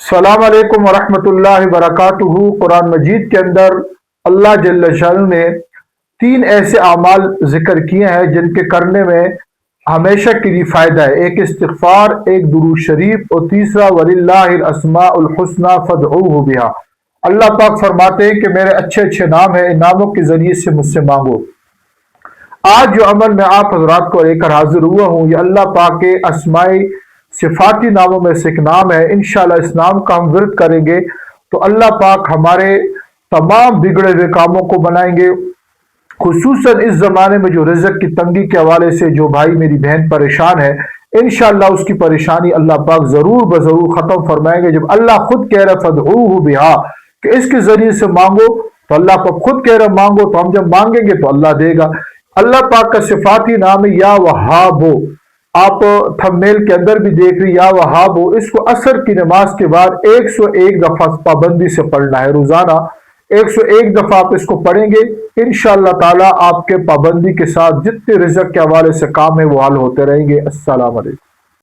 अस्सलाम वालेकुम वरहमतुल्लाहि वबरकातुहू। कुरान मजीद के अंदर अल्लाह जल्ल शानु ने तीन ऐसे अमाल जिक्र किए हैं जिनके करने में हमेशा के लिए फ़ायदा है। एक इस्तिग़फ़ार, एक दुरूद शरीफ और तीसरा वलिल्लाहिल अस्माउल हुस्ना फदऊहु बिहा। अल्लाह पाक फरमाते हैं कि मेरे अच्छे अच्छे नाम हैं, इन नामों के ज़रिए से मुझसे मांगो। आज जो अमल मैं आप हज़रात को लेकर हाजिर हुआ हूँ, ये अल्लाह पाक के अस्माई सिफाती नामों में से एक नाम है। इंशाअल्लाह इस नाम का हम विर्द करेंगे तो अल्लाह पाक हमारे तमाम बिगड़े हुए कामों को बनाएंगे। खुसूसन इस ज़माने में जो रिज़्क़ की तंगी के हवाले से जो भाई मेरी बहन परेशान है, इंशाअल्लाह उसकी परेशानी अल्लाह पाक ज़रूर बज़रूर ख़त्म फरमाएंगे। जब अल्लाह खुद कह रहा फदऊहु बिहा कि इसके ज़रिए से मांगो, तो अल्लाह पाक खुद कह रहा मांगो, तो हम जब मांगेंगे तो अल्लाह देगा। अल्लाह पाक का सिफाती नाम है या वहाबो। आप थंबनेल के अंदर भी देख रही या वहाबो। इसको असर की नमाज के बाद 101 दफा पाबंदी से पढ़ना है। रोजाना 101 दफा आप इसको पढ़ेंगे, इंशाअल्लाह ताला आपके पाबंदी के साथ जितने रिज़्क़ के हवाले से काम है वो हल होते रहेंगे। अस्सलाम वालेकुम।